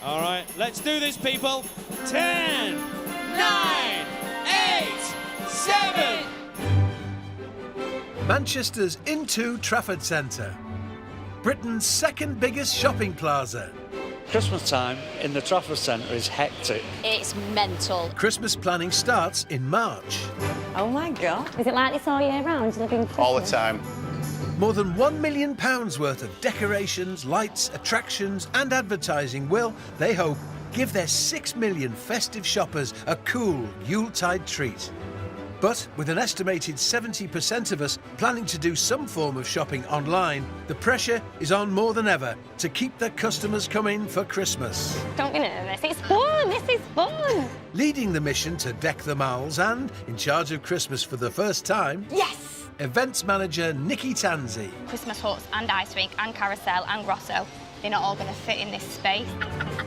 All right, let's do this, people. 10, 9, 8, 7. Manchester's Into Trafford Centre, Britain's second biggest shopping plaza. Christmas time in the Trafford Centre is hectic. It's mental. Christmas planning starts in March. Oh my God. Is it like this all year round? Looking All the time. More than £1 million worth of decorations, lights, attractions and advertising will, they hope, give their 6 million festive shoppers a cool Yuletide treat. But with an estimated 70% of us planning to do some form of shopping online, the pressure is on more than ever to keep their customers coming for Christmas. Don't be nervous. It's fun. This is fun. Leading the mission to deck the malls and in charge of Christmas for the first time, Yes! events manager Nikki Tanzi. Christmas huts and ice rink and carousel and grotto, they're not all going to fit in this space.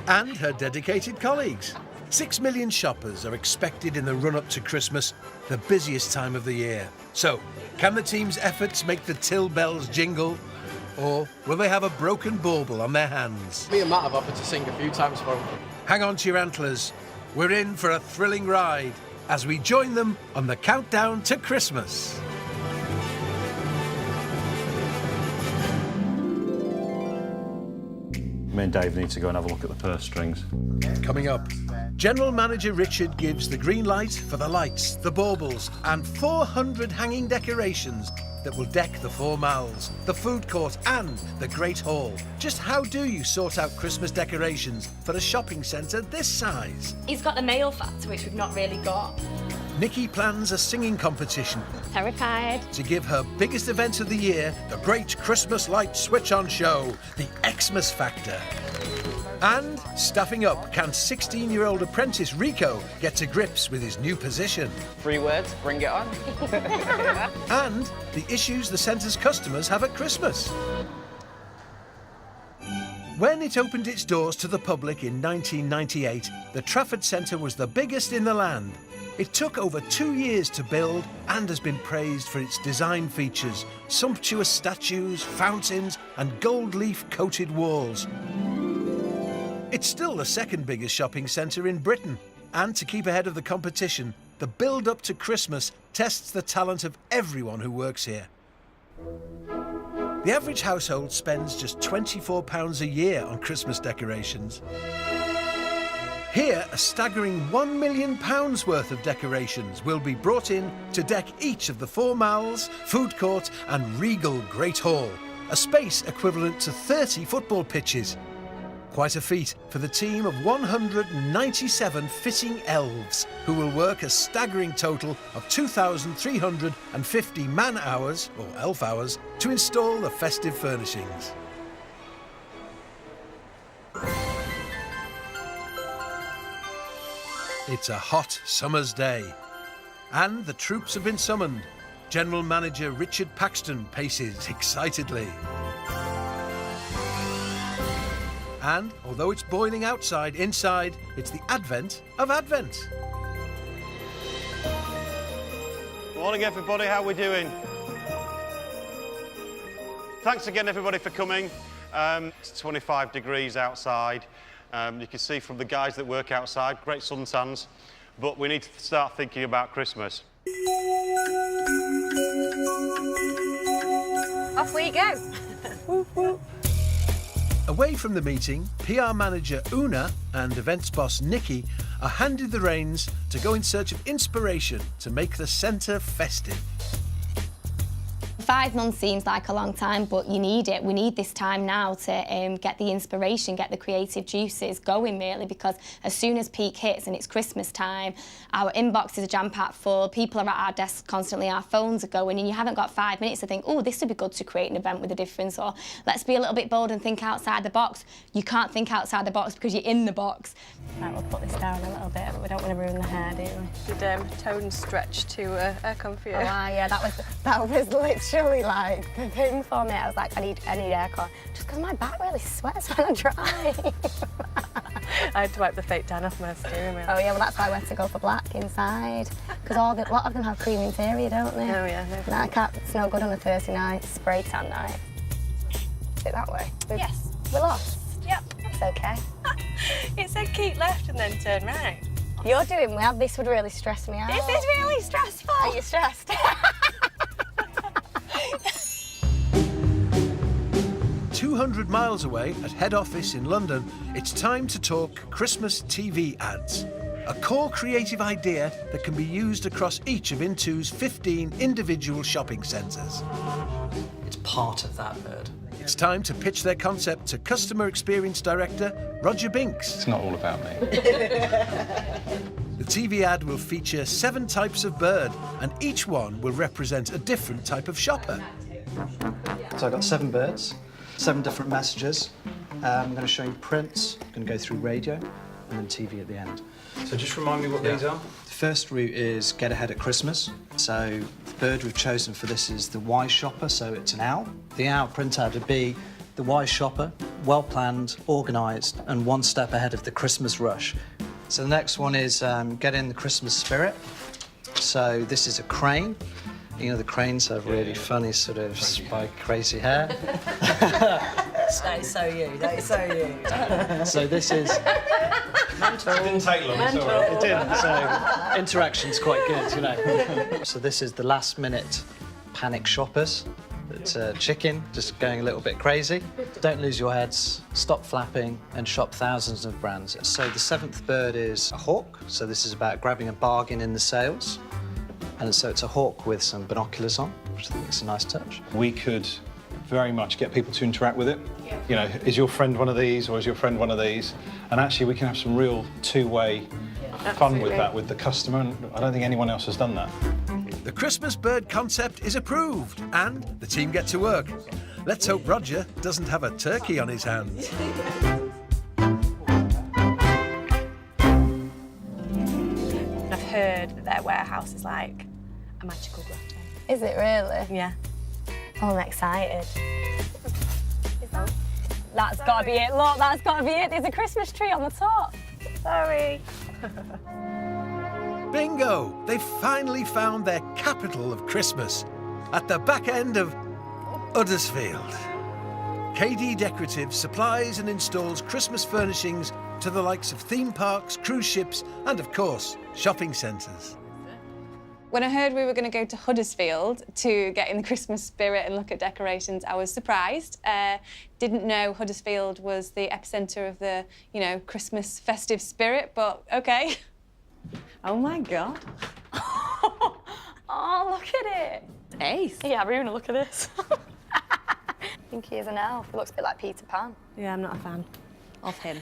And her dedicated colleagues. 6 million shoppers are expected in the run-up to Christmas, the busiest time of the year. So, can the team's efforts make the till bells jingle? Or will they have a broken bauble on their hands? Me and Matt have offered to sing a few times for them. Hang on to your antlers. We're in for a thrilling ride as we join them on the countdown to Christmas. Me and Dave need to go and have a look at the purse strings. Coming up, General Manager Richard gives the green light for the lights, the baubles and 400 hanging decorations that will deck the 4 malls, the food court and the Great Hall. Just how do you sort out Christmas decorations for a shopping centre this size? He's got the mail factor, which we've not really got. Nikki plans a singing competition Terrified. to give her biggest event of the year, the Great Christmas Light Switch-On Show, the Xmas Factor. And, staffing up, can 16-year-old apprentice Rico get to grips with his new position? 3 words, bring it on. And the issues the centre's customers have at Christmas. When it opened its doors to the public in 1998, the Trafford Centre was the biggest in the land. It took over 2 years to build and has been praised for its design features, sumptuous statues, fountains and gold leaf-coated walls. It's still the second biggest shopping centre in Britain. And to keep ahead of the competition, the build-up to Christmas tests the talent of everyone who works here. The average household spends just £24 a year on Christmas decorations. Here, a staggering £1 million worth of decorations will be brought in to deck each of the 4 malls, food court and regal Great Hall, a space equivalent to 30 football pitches. Quite a feat for the team of 197 fitting elves who will work a staggering total of 2,350 man-hours, or elf hours, to install the festive furnishings. It's a hot summer's day, and the troops have been summoned. General Manager Richard Paxton paces excitedly. And although it's boiling outside, inside, it's the advent of Advent. Morning, everybody. How are we doing? Thanks again, everybody, for coming. It's 25 degrees outside. You can see from the guys that work outside, great suntans. But we need to start thinking about Christmas. Off we go. Away from the meeting, PR manager Una and events boss Nikki are handed the reins to go in search of inspiration to make the centre festive. 5 months seems like a long time, but you need it. We need this time now to get the inspiration, get the creative juices going, really, because as soon as peak hits and it's Christmas time, our inboxes are jam-packed full, people are at our desks constantly, our phones are going, and you haven't got 5 minutes to think, oh, this would be good to create an event with a difference, or let's be a little bit bold and think outside the box. You can't think outside the box because you're in the box. Right, we'll put this down a little bit, but we don't want to ruin the hair, do we? Did tone stretch to comfy? Oh, yeah, that was literally like the thing for me. I was like, I need aircon, just because my back really sweats when I drive. I had to wipe the fake tan off my steering wheel. Oh yeah, well that's why we had to go for black inside, because a lot of them have cream interior, don't they? Oh yeah. No, I can't. It's no good on a Thursday night, spray tan night. Is it that way? Yes. We're lost. Yep. It's okay. It said keep left and then turn right. You're doing well. This would really stress me out. This is really stressful. Are you stressed? 200 miles away at head office in London, it's time to talk Christmas TV ads. A core creative idea that can be used across each of Intu's 15 individual shopping centres. It's part of that bird. It's time to pitch their concept to Customer Experience Director Roger Binks. It's not all about me. The TV ad will feature 7 types of bird, and each one will represent a different type of shopper. So I've got 7 birds, 7 different messages. I'm going to show you prints, I'm going to go through radio, and then TV at the end. So just remind me what these are. The first route is get ahead at Christmas. So the bird we've chosen for this is the wise shopper, so it's an owl. The owl print ad would be the wise shopper, well planned, organised, and one step ahead of the Christmas rush. So the next one is get in the Christmas spirit. So this is a crane. You know, the cranes have really funny sort of spiked, crazy hair. That is so you, that is so you. So this is... Mental. It didn't take long, Mental. sorry. It didn't, so interaction's quite good, you know. So this is the last-minute panic shoppers. It's a chicken just going a little bit crazy. Don't lose your heads, stop flapping, and shop thousands of brands. So the 7th bird is a hawk. So this is about grabbing a bargain in the sales. And so it's a hawk with some binoculars on, which I think is a nice touch. We could very much get people to interact with it. Yeah. You know, is your friend one of these or is your friend one of these? And actually we can have some real two-way fun with that, with the customer, and I don't think anyone else has done that. The Christmas bird concept is approved, and the team get to work. Let's hope Roger doesn't have a turkey on his hands. I've heard that their warehouse is like a magical grotto. Is it really? Yeah. Oh, I'm excited. That's got to be it. Look, that's got to be it. There's a Christmas tree on the top. Sorry. Bingo! They've finally found their capital of Christmas at the back end of Huddersfield. KD Decorative supplies and installs Christmas furnishings to the likes of theme parks, cruise ships, and of course, shopping centres. When I heard we were going to go to Huddersfield to get in the Christmas spirit and look at decorations, I was surprised. Didn't know Huddersfield was the epicentre of the, you know, Christmas festive spirit, but OK. Oh, my God. Oh, look at it. Ace. Yeah, Runa, look at this. I think he is an elf. He looks a bit like Peter Pan. Yeah, I'm not a fan of him.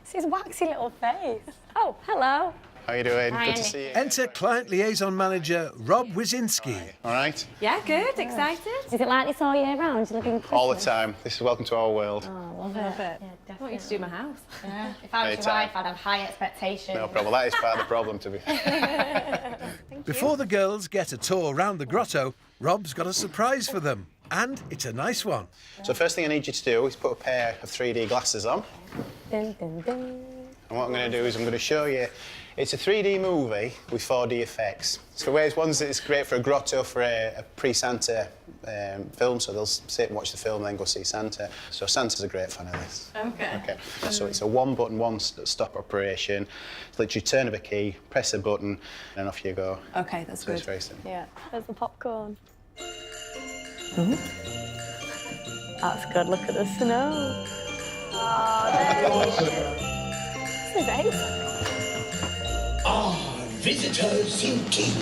It's his waxy little face. Oh, hello. How are you doing? Hi, Good to Andy. see you. Enter Client Liaison Manager Rob Wizinski. All right? Yeah, good. Excited? Is it like this all year round? You're looking Christmas? All the time. This is welcome to our world. Oh, love Love it. it. Yeah, I want you to do my house. Yeah. If I was your Anytime. wife, I'd have high expectations. No problem. That is part of the problem, to be fair. Before the girls get a tour round the grotto, Rob's got a surprise for them. And it's a nice one. So first thing I need you to do is put a pair of 3D glasses on. Dun, dun, dun. And what I'm going to do is I'm going to show you, it's a 3D movie with 4D effects. So whereas ones it's great for a grotto, for a pre-Santa film, so they'll sit and watch the film and then go see Santa. So Santa's a great fan of this. Okay. So it's a one-button, one-stop operation. It's literally turn of a key, press a button, and off you go. Okay, that's So good. it's very simple. Yeah, there's the popcorn. That's good. Look at the snow. Oh, delicious. This is ace. Ah, visitors indeed.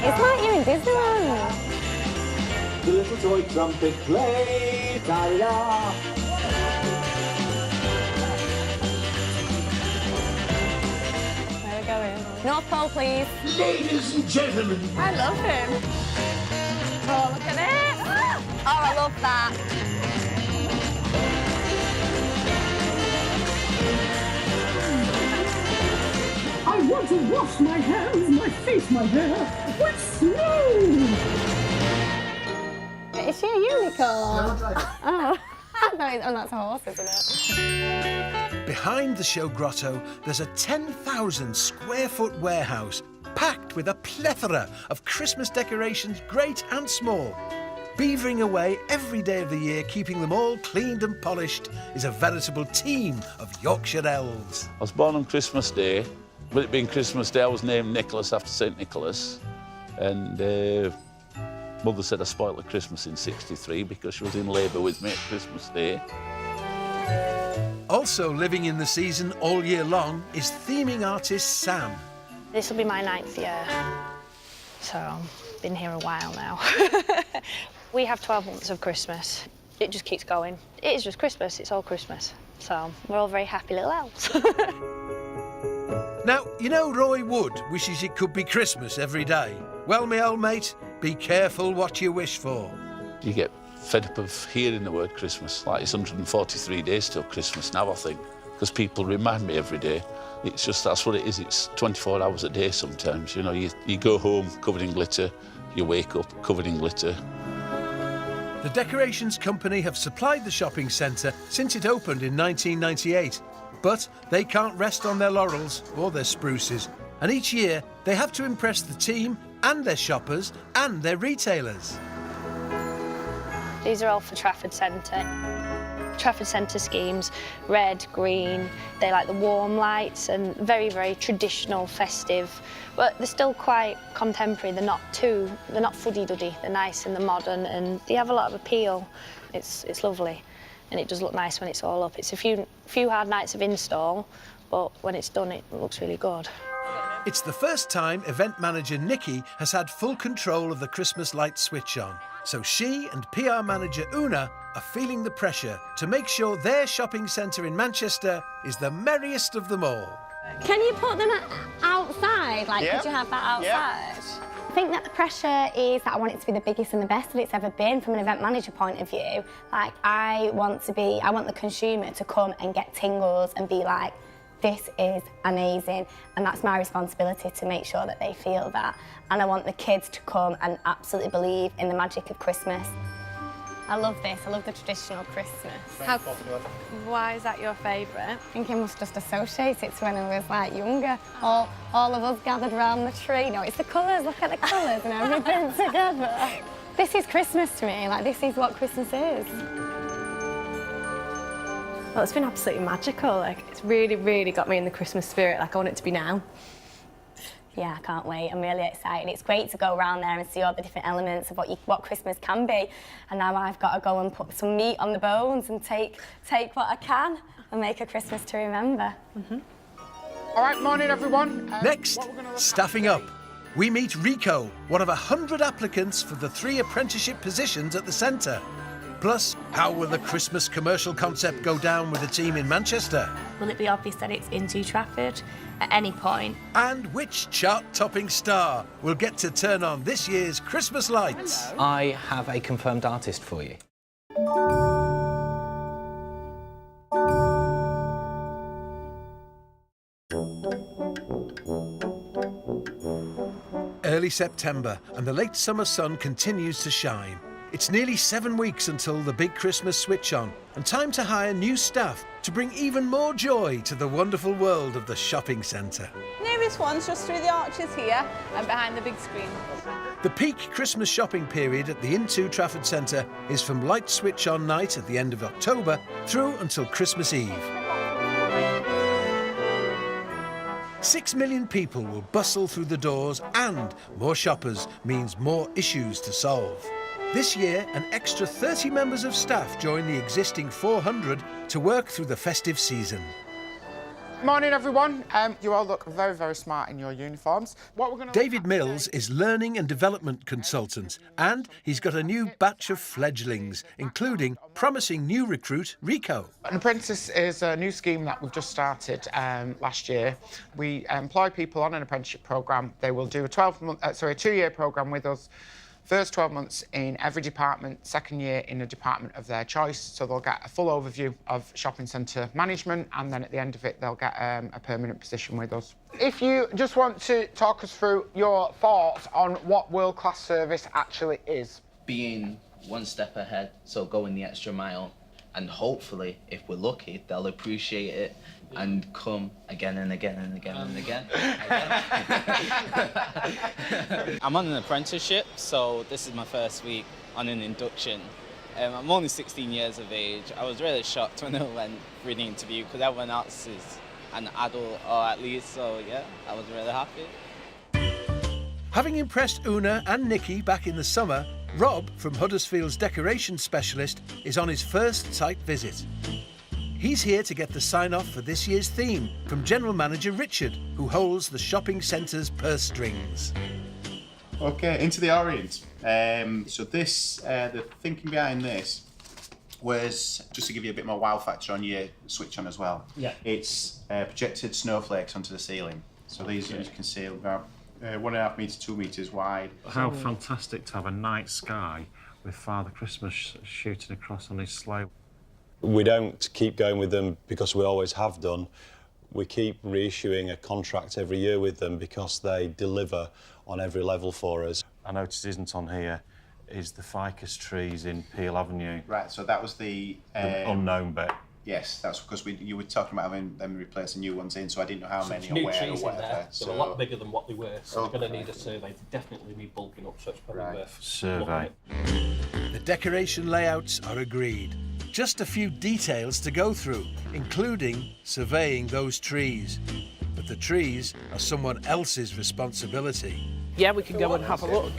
It's like you're in Disneyland. The little toy trumpet play, ta-da! Where are we going? North Pole, please. Ladies and gentlemen, I love him. Oh, look at this. Oh, I love that. I want to wash my hands, my face, my hair with snow! Is she a unicorn? Oh, that's a horse, isn't it? Behind the show grotto, there's a 10,000 square foot warehouse packed with a plethora of Christmas decorations, great and small. beavering away every day of the year, keeping them all cleaned and polished, is a veritable team of Yorkshire elves. I was born on Christmas Day. With it being Christmas Day, I was named Nicholas after St Nicholas. And Mother said I spoilt the Christmas in '63 because she was in labour with me at Christmas Day. Also living in the season all year long is theming artist Sam. This will be my 9th year, so I've been here a while now. We have 12 months of Christmas. It just keeps going. It is just Christmas, it's all Christmas. So we're all very happy little elves. Now, you know Roy Wood wishes it could be Christmas every day. Well, my old mate, be careful what you wish for. You get fed up of hearing the word Christmas. Like, it's 143 days till Christmas now, I think, because people remind me every day. It's just, that's what it is. It's 24 hours a day sometimes. You know, you go home covered in glitter, you wake up covered in glitter. The decorations company have supplied the shopping centre since it opened in 1998. But they can't rest on their laurels or their spruces. And each year, they have to impress the team and their shoppers and their retailers. These are all for Trafford Centre. Trafford Centre schemes, red, green, they like the warm lights and very, very traditional, festive. But they're still quite contemporary, they're not fuddy-duddy, they're nice and they're modern and they have a lot of appeal. It's lovely and it does look nice when it's all up. It's a few hard nights of install, but when it's done, it looks really good. It's the first time event manager Nikki has had full control of the Christmas light switch on. So she and PR manager Una are feeling the pressure to make sure their shopping centre in Manchester is the merriest of them all. Can you put them outside? Like, could you have that outside? Yeah. I think that the pressure is that I want it to be the biggest and the best that it's ever been from an event manager point of view. Like, I want the consumer to come and get tingles and be like, this is amazing, and that's my responsibility to make sure that they feel that. And I want the kids to come and absolutely believe in the magic of Christmas. I love this, I love the traditional Christmas. Why is that your favourite? I think I must just associate it to when I was like younger. All of us gathered around the tree. No, it's the colours, look at the colours and everything together. This is Christmas to me, like this is what Christmas is. Well, it's been absolutely magical. Like, it's really, really got me in the Christmas spirit. Like, I want it to be now. Yeah, I can't wait. I'm really excited. It's great to go around there and see all the different elements of what Christmas can be. And now I've got to go and put some meat on the bones and take what I can and make a Christmas to remember. All right, morning, everyone. Next, staffing up. We meet Rico, one of 100 applicants for the 3 apprenticeship positions at the centre. Plus, how will the Christmas commercial concept go down with the team in Manchester? Will it be obvious that it's into Trafford at any point? And which chart-topping star will get to turn on this year's Christmas lights? Hello. I have a confirmed artist for you. Early September, and the late summer sun continues to shine. It's nearly 7 weeks until the big Christmas switch on, and time to hire new staff to bring even more joy to the wonderful world of the shopping centre. Nearest one's just through the arches here and behind the big screen. The peak Christmas shopping period at the Into Trafford Centre is from light switch on night at the end of October through until Christmas Eve. 6 million people will bustle through the doors, and more shoppers means more issues to solve. This year, an extra 30 members of staff join the existing 400 to work through the festive season. Morning, everyone. You all look very, very smart in your uniforms. David Mills is learning and development consultant, and he's got a new batch of fledglings, including promising new recruit Rico. An apprentice is a new scheme that we've just started last year. We employ people on an apprenticeship programme. They will do a 2-year programme with us. First 12 months in every department, second year in a department of their choice. So they'll get a full overview of shopping centre management, and then at the end of it, they'll get a permanent position with us. If you just want to talk us through your thoughts on what world-class service actually is. Being one step ahead, so going the extra mile, and hopefully, if we're lucky, they'll appreciate it and come again and again and again and again. I'm on an apprenticeship, so this is my first week on an induction. I'm only 16 years of age. I was really shocked when I went for the interview because everyone else is an adult, or at least, so yeah, I was really happy. Having impressed Una and Nikki back in the summer, Rob, from Huddersfield's decoration specialist, is on his first site visit. He's here to get the sign-off for this year's theme from General Manager Richard, who holds the shopping centre's purse strings. Okay, into the Orient. So this, the thinking behind this was just to give you a bit more wow factor on your switch on as well. Yeah. It's projected snowflakes onto the ceiling. So these, as you can see, are about 1.5 metres, 2 metres wide. How fantastic to have a night sky with Father Christmas shooting across on his sleigh. We don't keep going with them because we always have done. We keep reissuing a contract every year with them because they deliver on every level for us. I noticed isn't on here is the ficus trees in Peel Avenue. Right, so that was the unknown bit. Yes, that's because you were talking about having them replacing new ones in, so I didn't know how many or new where trees or whatever. in there. So They're a lot bigger than what they were, so they're going to need a survey. They definitely need bulking up, so it's probably worth survey. The decoration layouts are agreed. Just a few details to go through, including surveying those trees. But the trees are someone else's responsibility. Yeah, we can go and have a look.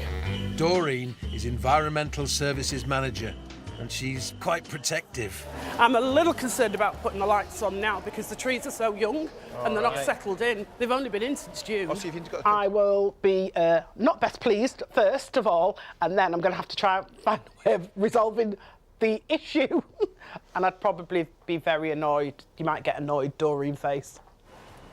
Doreen is Environmental Services Manager, and she's quite protective. I'm a little concerned about putting the lights on now because the trees are so young and they're not settled in. They've only been in since June. I will be not best pleased, first of all, and then I'm going to have to try and find a way of resolving the issue. And I'd probably be very annoyed. You might get annoyed, Doreen face.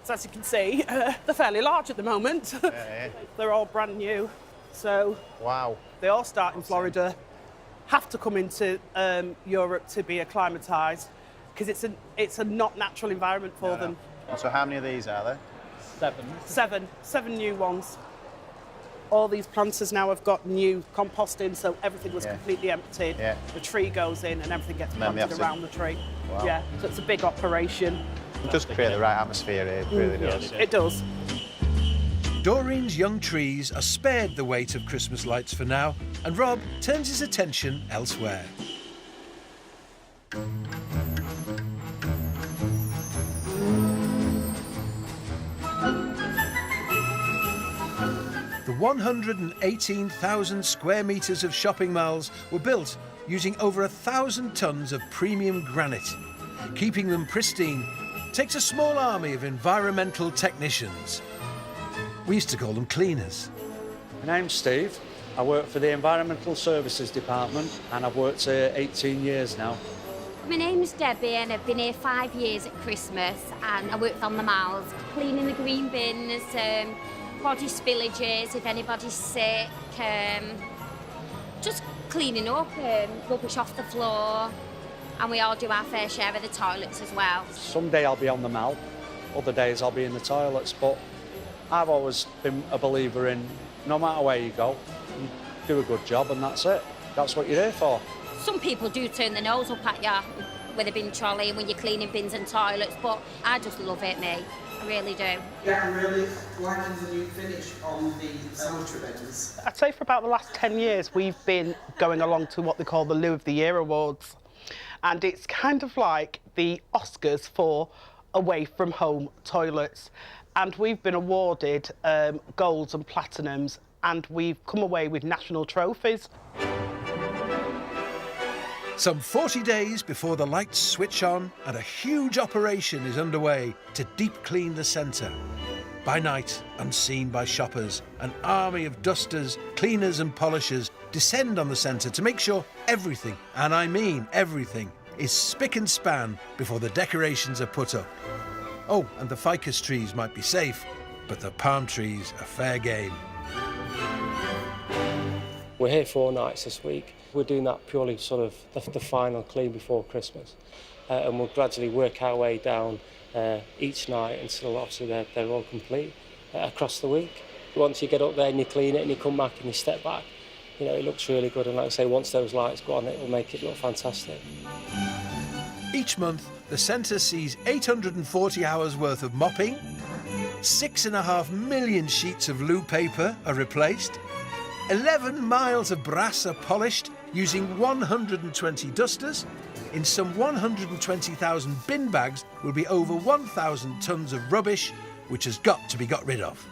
So as you can see, they're fairly large at the moment. Yeah. They're all brand new. So wow. They all start in Florida, have to come into Europe to be acclimatised because it's a not natural environment for them. So how many of these are there? 7. 7 new ones. All these planters now have got new composting, so everything was completely emptied. Yeah. The tree goes in and everything gets planted around the tree. Wow. Yeah, so it's a big operation. It does create the right atmosphere here, it really does. It does. Doreen's young trees are spared the weight of Christmas lights for now, and Rob turns his attention elsewhere. The 118,000 square metres of shopping malls were built using over 1,000 tonnes of premium granite. Keeping them pristine takes a small army of environmental technicians. We used to call them cleaners. My name's Steve. I work for the Environmental Services Department and I've worked here 18 years now. My name's Debbie and I've been here 5 years at Christmas and I worked on the malls, cleaning the green bins, body spillages if anybody's sick, just cleaning up, rubbish off the floor, and we all do our fair share of the toilets as well. Some day I'll be on the mall, other days I'll be in the toilets, but I've always been a believer in no matter where you go, you do a good job and that's it. That's what you're here for. Some people do turn their nose up at you with a bin trolley when you're cleaning bins and toilets, but I just love it, me. I really do. Yeah, I'm really liking the new finish on the sanitary bins. I'd say for about the last 10 years, we've been going along to what they call the Loo of the Year Awards. And it's kind of like the Oscars for away from home toilets. And we've been awarded golds and platinums, and we've come away with national trophies. Some 40 days before the lights switch on and a huge operation is underway to deep clean the centre. By night, unseen by shoppers, an army of dusters, cleaners and polishers descend on the centre to make sure everything, and I mean everything, is spick and span before the decorations are put up. Oh, and the ficus trees might be safe, but the palm trees are fair game. We're here 4 nights this week. We're doing that purely sort of the final clean before Christmas. And we'll gradually work our way down each night until obviously they're all complete across the week. Once you get up there and you clean it and you come back and you step back, you know, it looks really good. And like I say, once those lights go on, it will make it look fantastic. Each month, the centre sees 840 hours worth of mopping, 6.5 million sheets of loo paper are replaced, 11 miles of brass are polished, using 120 dusters. In some 120,000 bin bags will be over 1,000 tonnes of rubbish, which has got to be got rid of.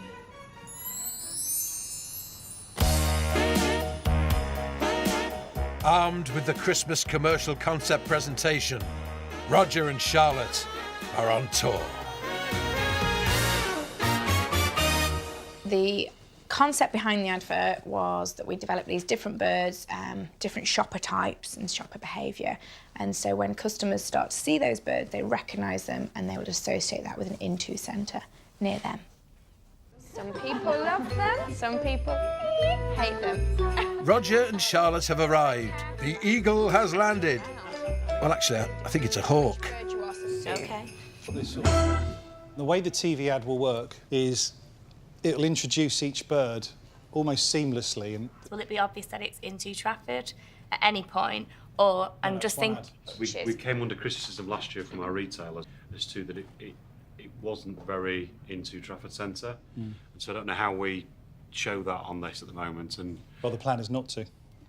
Armed with the Christmas commercial concept presentation, Roger and Charlotte are on tour. The concept behind the advert was that we developed these different birds, different shopper types and shopper behaviour. And so when customers start to see those birds, they recognise them and they would associate that with an Into centre near them. Some people love them, some people hate them. Roger and Charlotte have arrived. The eagle has landed. Well, actually, I think it's a hawk. Okay. The way the TV ad will work is it'll introduce each bird almost seamlessly. And Will it be obvious that it's Into Trafford at any point? Or I'm just thinking... We came under criticism last year from our retailers as to that it wasn't very Into Trafford Centre. And so I don't know how we show that on this at the moment. And well, the plan is not to.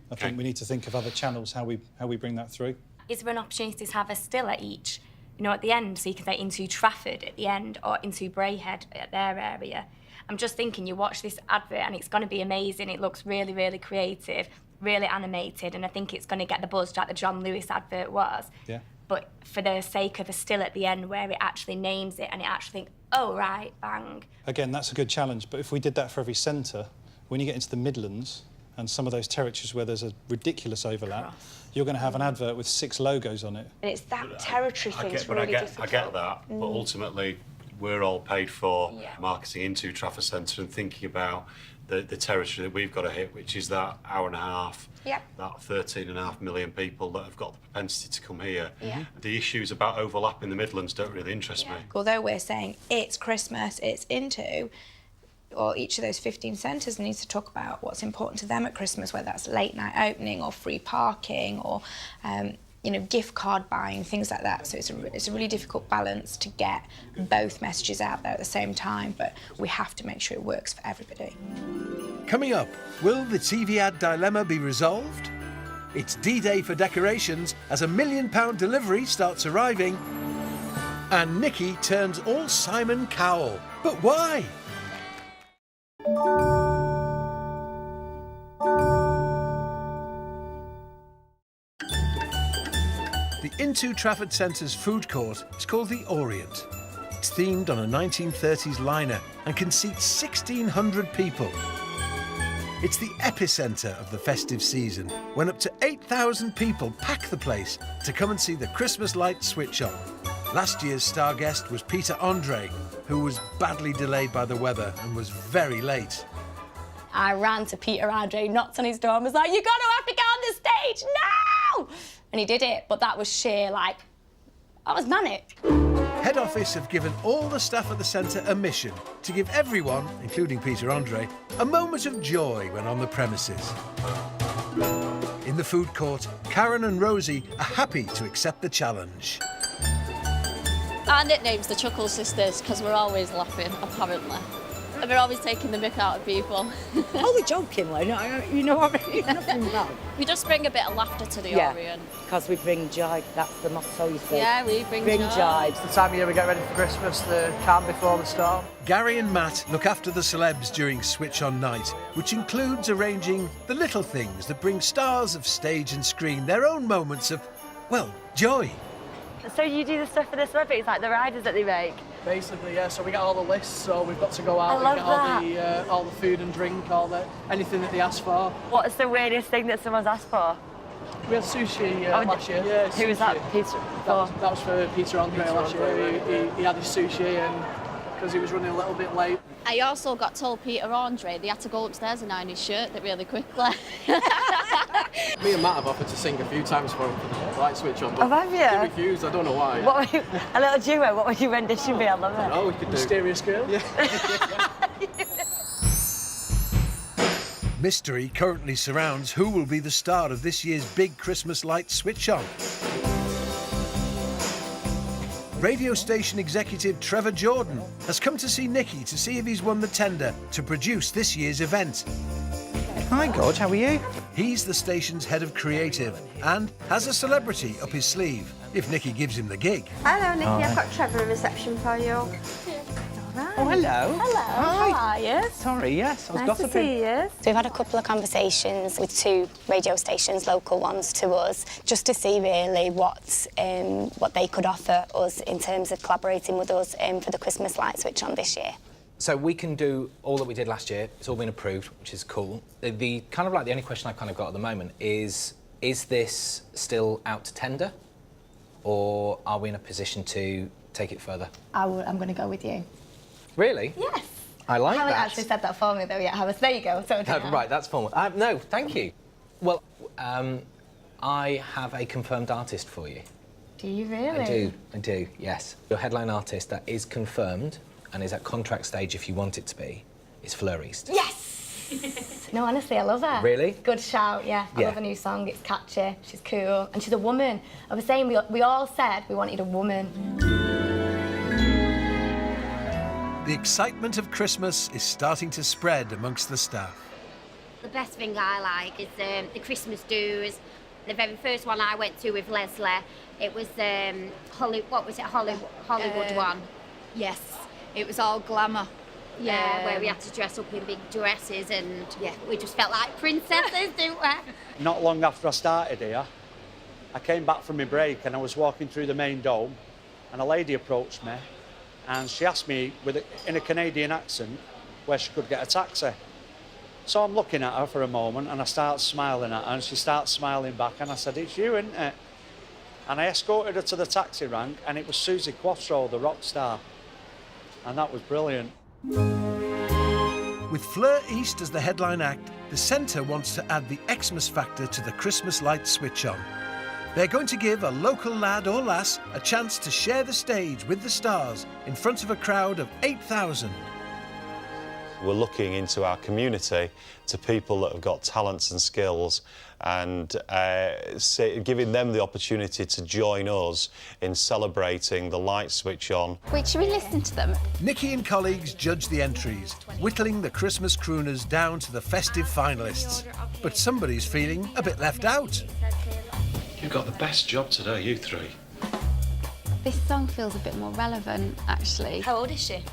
I think we need to think of other channels, how we bring that through. Is there an opportunity to have a still at each, at the end, so you can say Into Trafford at the end or Into Braehead at their area? I'm just thinking, you watch this advert and it's going to be amazing. It looks really, really creative, really animated, and I think it's going to get the buzz like the John Lewis advert was. Yeah. But for the sake of a still at the end where it actually names it and it actually thinks, oh, right, bang. Again, that's a good challenge, but if we did that for every centre, when you get into the Midlands and some of those territories where there's a ridiculous overlap, you're going to have an advert with 6 logos on it. And it's that territory thing that's really difficult. I get that, but ultimately we're all paid for marketing Into Trafford Centre and thinking about the territory that we've got to hit, which is that hour and a half, that 13.5 million people that have got the propensity to come here. The issues about overlap in the Midlands don't really interest me. Although we're saying it's Christmas, it's Into, or each of those 15 centres needs to talk about what's important to them at Christmas, whether that's late night opening or free parking or gift card buying, things like that. So it's a really difficult balance to get both messages out there at the same time, but we have to make sure it works for everybody. Coming up, will the TV ad dilemma be resolved? It's D-Day for decorations as a £1 million delivery starts arriving. And Nikki turns all Simon Cowell. But why? The Into Trafford Centre's food court is called the Orient. It's themed on a 1930s liner and can seat 1,600 people. It's the epicentre of the festive season, when up to 8,000 people pack the place to come and see the Christmas lights switch on. Last year's star guest was Peter Andre, who was badly delayed by the weather and was very late. I ran to Peter Andre, knocked on his door and was like, you're going to have to get on the stage now! And he did it, but that was sheer, I was manic. Head office have given all the staff at the centre a mission to give everyone, including Peter Andre, a moment of joy when on the premises. In the food court, Karen and Rosie are happy to accept the challenge. Our nickname's the Chuckle Sisters because we're always laughing, apparently. And we're always taking the mick out of people. Oh, we're joking, like, you know what I mean? Nothing wrong. We just bring a bit of laughter to the Orient. Because we bring joy, that's the motto, you see. Yeah, we bring joy. It's the time of year we get ready for Christmas, the calm before the storm. Gary and Matt look after the celebs during Switch On Night, which includes arranging the little things that bring stars of stage and screen their own moments of, well, joy. So you do the stuff for the celebrities, like the riders that they make? Basically, yeah. So we get all the lists. So we've got to go out and get all the food and drink, anything that they ask for. What's the weirdest thing that someone's asked for? We had sushi last year. Yeah, who was that, Peter? That was for Peter Andre last year. He had his sushi and because he was running a little bit late. I also got told Peter Andre they had to go upstairs and iron his shirt really quickly. Me and Matt have offered to sing a few times for him for the light switch on, but have you? he refused, I don't know why. A little duo, what would your rendition be? I love it. Oh, we could do. Mysterious Girl? Yeah. Mystery currently surrounds who will be the star of this year's big Christmas light switch on. Radio station executive Trevor Jordan has come to see Nicky to see if he's won the tender to produce this year's event. Hi, George, how are you? He's the station's head of creative and has a celebrity up his sleeve, if Nikki gives him the gig. Hello, Nikki. Hi. I've got Trevor in reception for you. Oh, hello. Hello. Hi. How are you? Sorry, yes, I was Nice to gossiping. see you. So we've had a couple of conversations with 2 radio stations, local ones to us, just to see really what they could offer us in terms of collaborating with us for the Christmas light switch on this year. So we can do all that we did last year. It's all been approved, which is cool. The kind of like the only question I've kind of got at the moment is this still out to tender, or are we in a position to take it further? I'm going to go with you. Really? Yes. I like I haven't that. actually said that for me though yet, Harris. There you go. So Right, that's formal. No, thank you. Well, I have a confirmed artist for you. Do you really? I do, yes. Your headline artist that is confirmed and is at contract stage if you want it to be is Fleur East. Yes! No, honestly, I love her. Really? Good shout, yeah. I Yeah. love her new song. It's catchy. She's cool. And she's a woman. I was saying we all said we wanted a woman. The excitement of Christmas is starting to spread amongst the staff. The best thing I like is the Christmas do's. The very first one I went to with Leslie, it was Hollywood one. Yes, it was all glamour. Yeah, where we had to dress up in big dresses and we just felt like princesses, didn't we? Not long after I started here, I came back from my break and I was walking through the main dome and a lady approached me and she asked me in a Canadian accent where she could get a taxi. So I'm looking at her for a moment and I start smiling at her and she starts smiling back and I said, "It's you, isn't it?" And I escorted her to the taxi rank and it was Susie Quattro, the rock star. And that was brilliant. With Fleur East as the headline act, the centre wants to add the Xmas factor to the Christmas light switch on. They're going to give a local lad or lass a chance to share the stage with the stars in front of a crowd of 8,000. We're looking into our community to people that have got talents and skills and giving them the opportunity to join us in celebrating the light switch on. Wait, should we listen to them? Nikki and colleagues judge the entries, whittling the Christmas crooners down to the festive finalists. But somebody's feeling a bit left out. You've got the best job today, you 3. This song feels a bit more relevant, actually. How old is she?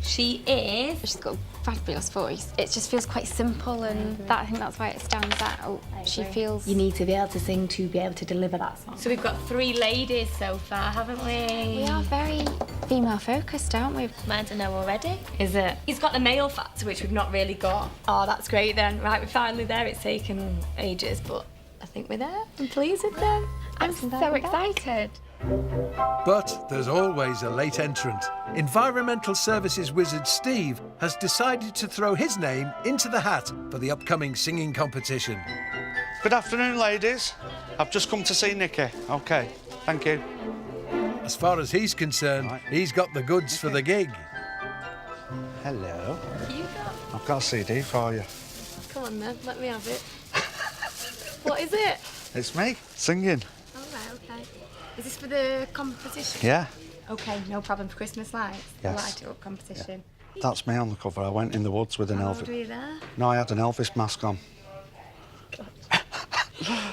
She is... She's got a fabulous voice. It just feels quite simple and I think that's why it stands out. She feels... You need to be able to sing to be able to deliver that song. So we've got 3 ladies so far, haven't we? We are very female-focused, aren't we? Mine's a no already. Is it? He's got the male factor, which we've not really got. Oh, that's great then. Right, we're finally there. It's taken ages, but I think we're there. I'm pleased with them. I'm so excited. But there's always a late entrant. Environmental Services wizard Steve has decided to throw his name into the hat for the upcoming singing competition. Good afternoon, ladies. I've just come to see Nikki. OK, thank you. As far as he's concerned, he's got the goods for the gig. Hello. You got? I've got a CD for you. Come on then, let me have it. What is it? It's me, singing. Oh, right, OK. Is this for the competition? Yeah. OK, no problem. For Christmas lights? Yes. Light it up competition. That's me on the cover. I went in the woods with an How Elvis. old were you there? No, I had an Elvis mask on.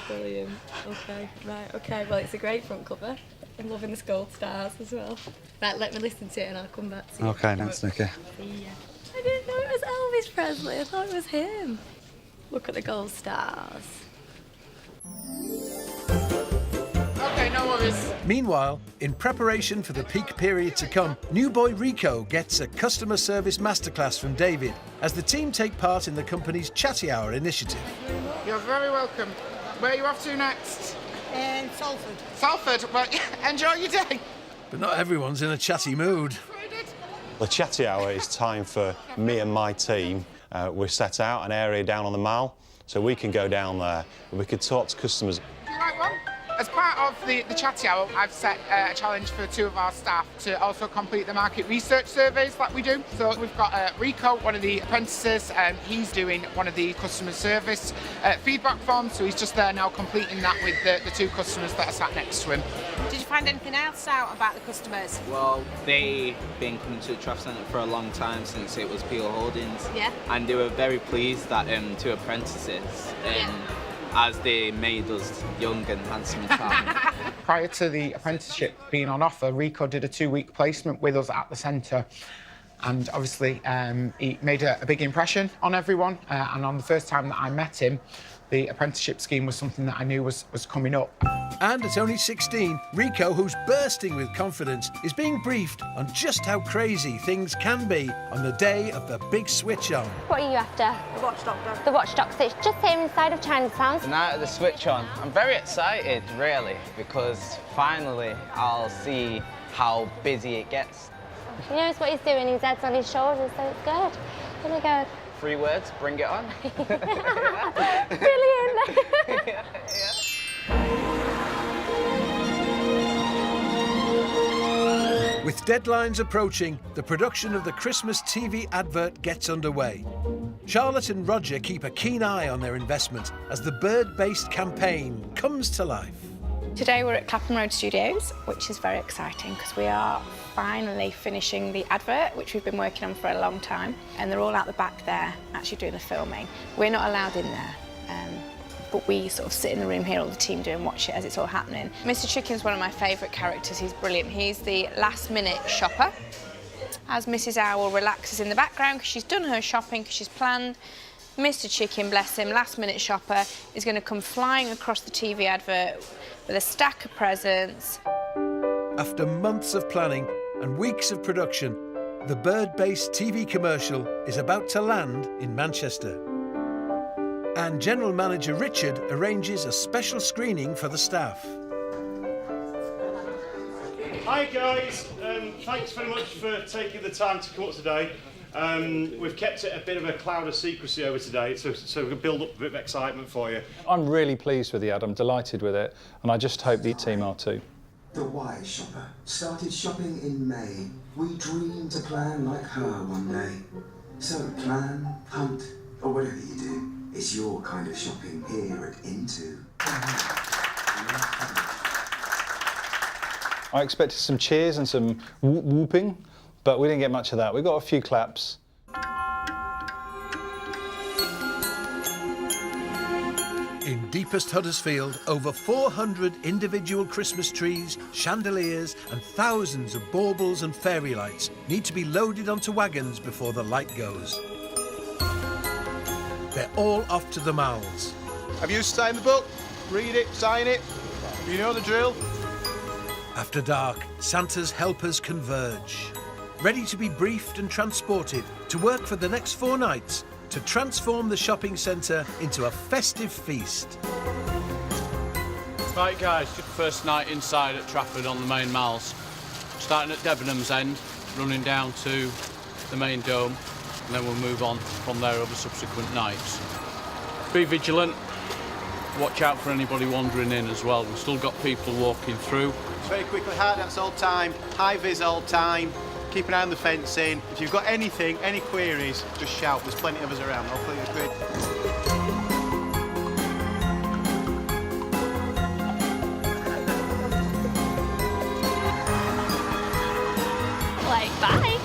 Brilliant. OK, right, OK. Well, it's a great front cover. I'm loving the gold stars as well. Right, let me listen to it and I'll come back to you. OK, thanks, Nikki. See ya. I didn't know it was Elvis Presley. I thought it was him. Look at the gold stars. Okay, no worries. Meanwhile, in preparation for the peak period to come, new boy Rico gets a customer service masterclass from David as the team take part in the company's Chatty Hour initiative. You're very welcome. Where are you off to next? Salford. Salford? Well, enjoy your day. But not everyone's in a chatty mood. The Chatty Hour is time for me and my team. We're set out an area down on the Mall, so we can go down there and we can talk to customers. Do you like one? As part of the Chatty Hour, I've set a challenge for 2 of our staff to also complete the market research surveys that we do. So we've got Rico, one of the apprentices, and he's doing one of the customer service feedback forms. So he's just there now completing that with the 2 customers that are sat next to him. Did you find anything else out about the customers? Well, they've been coming to the Trafford Centre for a long time since it was Peel Holdings. Yeah. And they were very pleased that 2 apprentices as they made us young and handsome and charming. Prior to the apprenticeship being on offer, Rico did a 2-week placement with us at the centre. And obviously, he made a big impression on everyone. And on the first time that I met him, the apprenticeship scheme was something that I knew was coming up. And at only 16, Rico, who's bursting with confidence, is being briefed on just how crazy things can be on the day of the big switch on. What are you after? The Watch Doctor. The Watch Doctor. It's just here inside of Chinatown. The night of the switch on, I'm very excited, really, because finally I'll see how busy it gets. He knows what he's doing. His head's on his shoulders, so it's good. Really good. 3 words, bring it on. Brilliant. With deadlines approaching, the production of the Christmas TV advert gets underway. Charlotte and Roger keep a keen eye on their investment as the bird-based campaign comes to life. Today we're at Clapham Road Studios, which is very exciting because we are finally finishing the advert, which we've been working on for a long time, and they're all out the back there actually doing the filming. We're not allowed in there, but we sort of sit in the room here, all the team do, and watch it as it's all happening. Mr. Chicken's one of my favourite characters. He's brilliant. He's the last-minute shopper. As Mrs. Owl relaxes in the background because she's done her shopping, because she's planned, Mr. Chicken, bless him, last-minute shopper, is going to come flying across the TV advert with a stack of presents. After months of planning and weeks of production, the bird-based TV commercial is about to land in Manchester. And General Manager Richard arranges a special screening for the staff. Hi guys, thanks very much for taking the time to come up today. We've kept it a bit of a cloud of secrecy over today, so we can build up a bit of excitement for you. I'm really pleased with the ad, I'm delighted with it, and I just hope the team are too. The wise shopper started shopping in May. We dream to plan like her one day. So plan, hunt, or whatever you do, it's your kind of shopping here at Into. I expected some cheers and some whooping, but we didn't get much of that. We got a few claps. In deepest Huddersfield, over 400 individual Christmas trees, chandeliers and thousands of baubles and fairy lights need to be loaded onto wagons before the light goes. They're all off to the mouths. Have you signed the book? Read it, sign it. You know the drill. After dark, Santa's helpers converge, ready to be briefed and transported to work for the next 4 nights to transform the shopping centre into a festive feast. Right guys, first night inside at Trafford on the main malls. Starting at Debenhams End, running down to the main dome, and then we'll move on from there over subsequent nights. Be vigilant, watch out for anybody wandering in as well. We've still got people walking through. Very quickly, hard dance all time, high vis all time, keep an eye on the fencing. If you've got anything, any queries, just shout. There's plenty of us around. Hopefully it's great. Like, bye.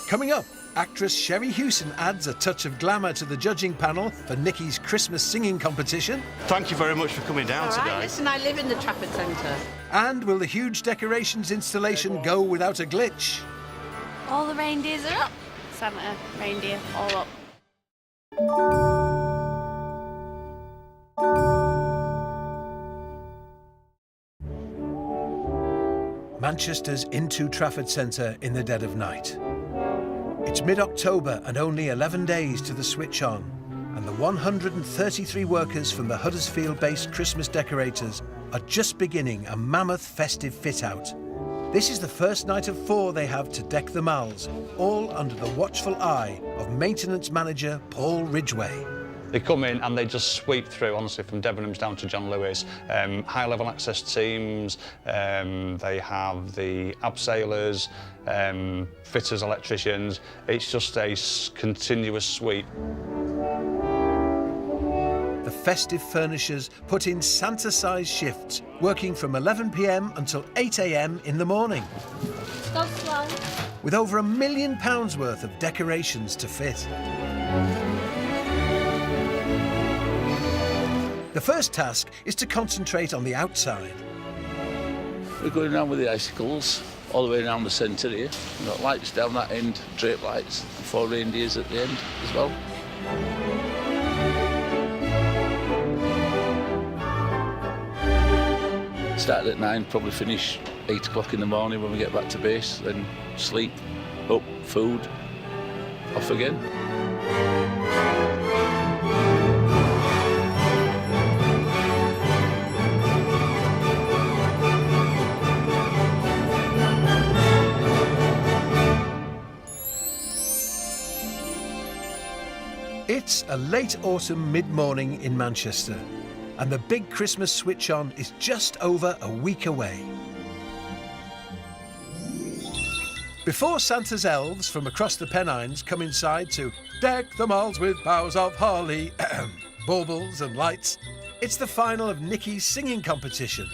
Coming up, actress Sherry Hewson adds a touch of glamour to the judging panel for Nicky's Christmas singing competition. Thank you very much for coming down All right, today. listen, I live in the Trafford Centre. And will the huge decorations installation go without a glitch? All the reindeers are up. Santa, reindeer, all up. Manchester's Into Trafford Centre in the dead of night. It's mid-October and only 11 days to the switch on, and the 133 workers from the Huddersfield-based Christmas decorators are just beginning a mammoth festive fit-out. This is the first night of 4 they have to deck the malls, all under the watchful eye of maintenance manager Paul Ridgway. They come in and they just sweep through, honestly, from Debenhams down to John Lewis. High-level access teams, they have the abseilers, fitters, electricians. It's just a continuous sweep. The festive furnishers put in Santa-sized shifts, working from 11 p.m. until 8 a.m. in the morning. Go slow. with over £1 million worth of decorations to fit. The first task is to concentrate on the outside. We're going around with the icicles all the way around the centre here. We've got lights down that end, drape lights, and 4 reindeers at the end as well. Started at 9, probably finish 8 o'clock in the morning when we get back to base, then sleep, up, food, off again. It's a late autumn mid-morning in Manchester, and the big Christmas switch on is just over a week away. Before Santa's elves from across the Pennines come inside to deck the malls with boughs of holly, baubles and lights, it's the final of Nicky's singing competition.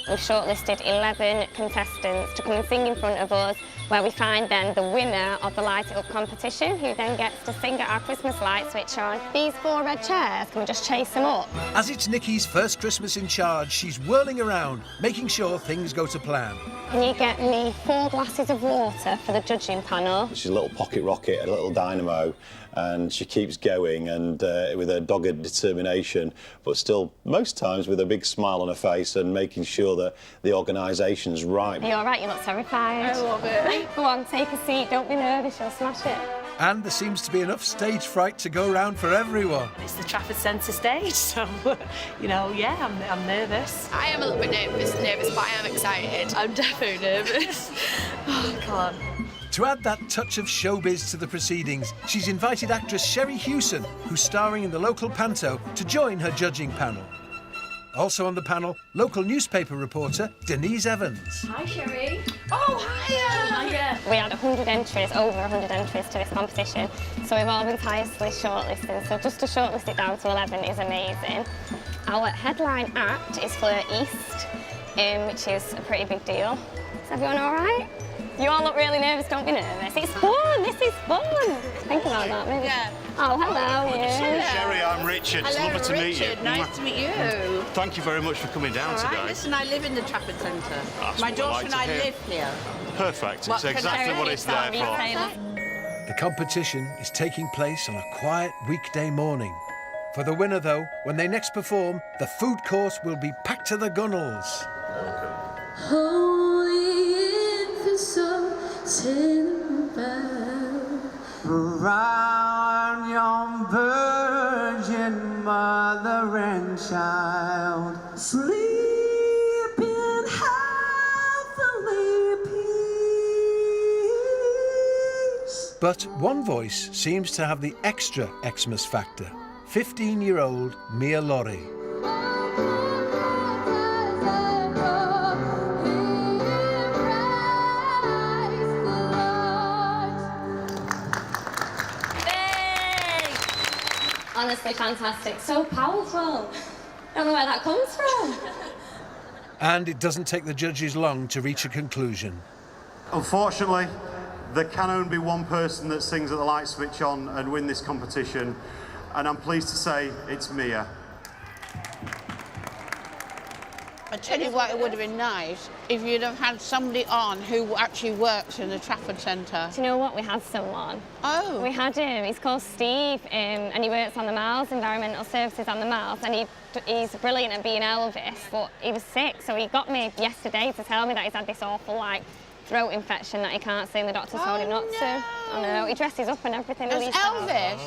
We've shortlisted 11 contestants to come and sing in front of us, where we find then the winner of the Light It Up competition, who then gets to sing at our Christmas light switch on. These 4 red chairs, can we just chase them up? As it's Nicky's first Christmas in charge, she's whirling around, making sure things go to plan. Can you get me 4 glasses of water for the judging panel? She's a little pocket rocket, a little dynamo, and she keeps going and with her dogged determination, but still most times with a big smile on her face and making sure that the organisation's right. Are you all right? You look terrified. I love it. Go on, take a seat. Don't be nervous, you'll smash it. And there seems to be enough stage fright to go round for everyone. It's the Trafford Centre stage, so, you know, yeah, I'm nervous. I am a little bit nervous, but I am excited. I'm definitely nervous. Oh, come on. To add that touch of showbiz to the proceedings, she's invited actress Sherry Hewson, who's starring in the local panto, to join her judging panel. Also on the panel, local newspaper reporter Denise Evans. Hi, Sherry. Oh, hiya. Hiya. We had 100 entries, over 100 entries to this competition, so we've all been tirelessly shortlisted. So just to shortlist it down to 11 is amazing. Our headline act is Fleur East, which is a pretty big deal. Is everyone all right? You all look really nervous, don't be nervous. It's fun, this is fun. Think about that, maybe. Yeah. Oh, hello, yeah. Sherry, I'm Richard. It's lovely to meet you. Nice to meet you. Thank you very much for coming down today. Listen, I live in the Trafford Centre. My what daughter I and like I to hear. live here. Perfect. It's exactly what it's there for. The competition is taking place on a quiet weekday morning. For the winner, though, when they next perform, the food court will be packed to the gunnels. Around your virgin mother and child, sleep in heavenly peace. But one voice seems to have the extra Xmas factor. 15-year-old Mia Laurie. Honestly fantastic, so powerful. Don't know where that comes from. And it doesn't take the judges long to reach a conclusion. Unfortunately, there can only be one person that sings at the light switch on and win this competition, and I'm pleased to say it's Mia. I tell you what, it would have been nice if you'd have had somebody on who actually works in the Trafford Centre. Do you know what? We had someone. Oh. We had him. He's called Steve, and he works on the Miles, Environmental Services on the Miles, and he's brilliant at being Elvis, but he was sick, so he got me yesterday to tell me that he's had this awful, throat infection that he can't see, and the doctor told him not to. I know. He dresses up and everything. It's Elvis?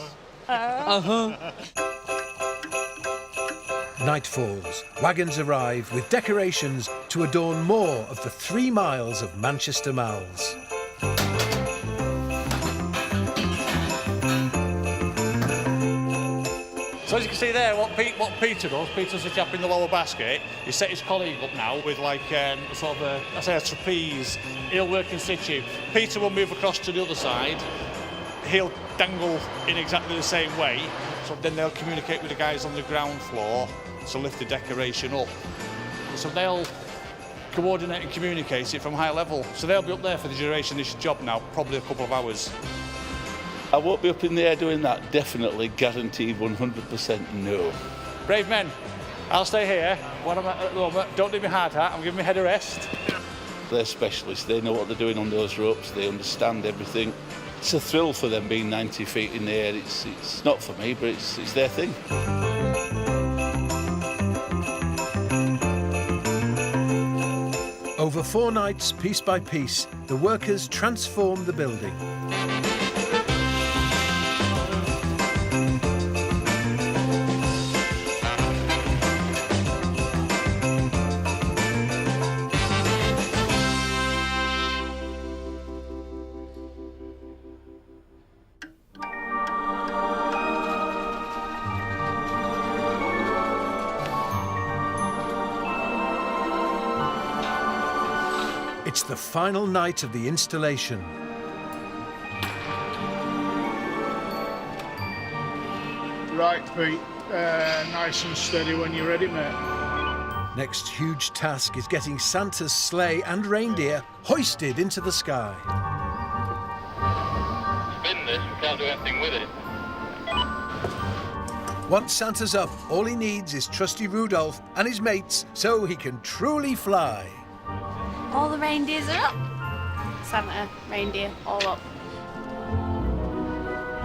Night falls, wagons arrive with decorations to adorn more of the 3 miles of Manchester Miles. So as you can see there, what Peter does, Peter's the chap in the lower basket. He set his colleague up now with a trapeze. He'll work in situ. Peter will move across to the other side. He'll dangle in exactly the same way. So then they'll communicate with the guys on the ground floor to lift the decoration up. So they'll coordinate and communicate it from high level. So they'll be up there for the duration of this job now, probably a couple of hours. I won't be up in the air doing that, definitely, guaranteed 100% no. Brave men, I'll stay here. What I'm at the moment, don't do me hard hat, I'm giving my head a rest. They're specialists, they know what they're doing on those ropes, they understand everything. It's a thrill for them being 90 feet in the air. It's not for me, but it's their thing. Over 4 nights, piece by piece, the workers transformed the building. It's the final night of the installation. Right, Pete. Nice and steady when you're ready, mate. Next huge task is getting Santa's sleigh and reindeer hoisted into the sky. Spin this, we can't do anything with it. Once Santa's up, all he needs is trusty Rudolph and his mates so he can truly fly. All the reindeers are up. Santa, reindeer, all up.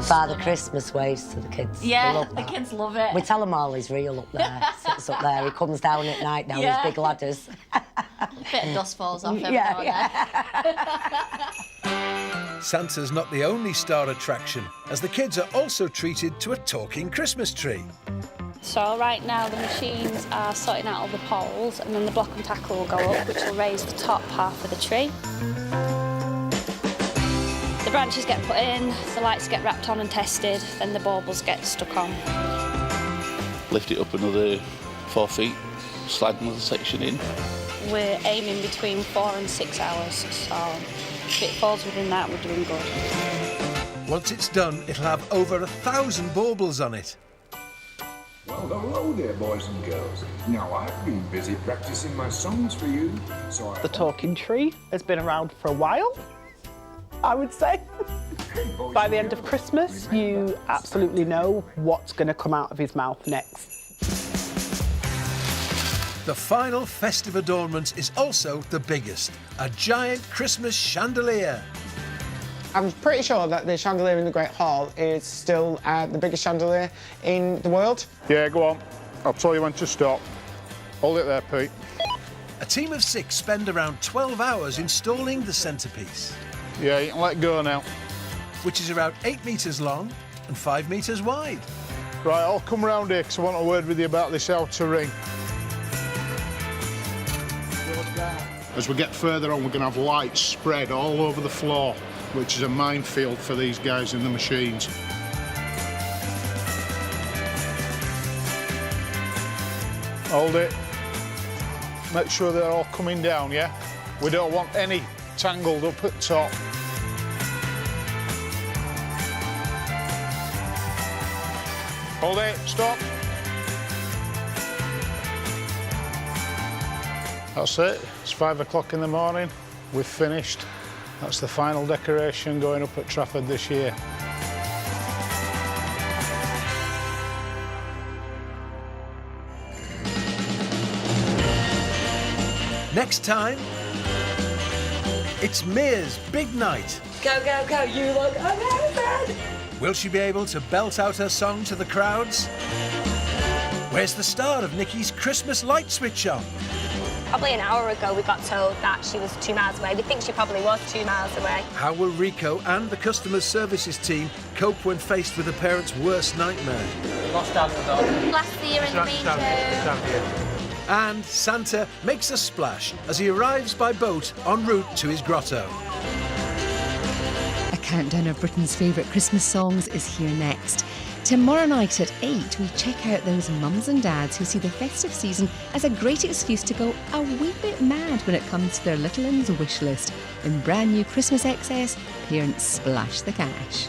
Father Christmas waves to the kids. Yeah, the kids love it. We tell them all he's real up there. Sits up there. He comes down at night down his big ladders. Bit of dust falls off every now and then. Santa's not the only star attraction, as the kids are also treated to a talking Christmas tree. So right now the machines are sorting out all the poles, and then the block and tackle will go up, which will raise the top half of the tree. The branches get put in, the lights get wrapped on and tested, then the baubles get stuck on. Lift it up another 4 feet, slide another section in. We're aiming between 4 and 6 hours, so if it falls within that, we're doing good. Once it's done, it'll have over 1,000 baubles on it. Well, hello there, boys and girls. Now, I've been busy practicing my songs for you, so The talking tree has been around for a while, I would say. By the end of Christmas, you absolutely know what's going to come out of his mouth next. The final festive adornment is also the biggest, a giant Christmas chandelier. I'm pretty sure that the chandelier in the Great Hall is still the biggest chandelier in the world. Yeah, go on. I'll tell you when to stop. Hold it there, Pete. A team of 6 spend around 12 hours installing the centrepiece. Yeah, you can let go now. Which is around 8 metres long and 5 metres wide. Right, I'll come round here because I want a word with you about this outer ring. As we get further on, we're going to have lights spread all over the floor, which is a minefield for these guys in the machines. Hold it. Make sure they're all coming down, yeah? We don't want any tangled up at top. Hold it, stop. That's it, it's 5 o'clock in the morning. We've finished. That's the final decoration going up at Trafford this year. Next time, it's Mia's big night. Go, go, go, you look amazing! Will she be able to belt out her song to the crowds? Where's the star of Nikki's Christmas light switch on? Probably an hour ago we got told that she was 2 miles away. We think she probably was 2 miles away. How will Rico and the customer services team cope when faced with a parent's worst nightmare? Lost out the dog. Last year in the main show. And Santa makes a splash as he arrives by boat en route to his grotto. A countdown of Britain's favourite Christmas songs is here next. Tomorrow night at 8, we check out those mums and dads who see the festive season as a great excuse to go a wee bit mad when it comes to their little one's wish list. In brand new Christmas excess, parents splash the cash.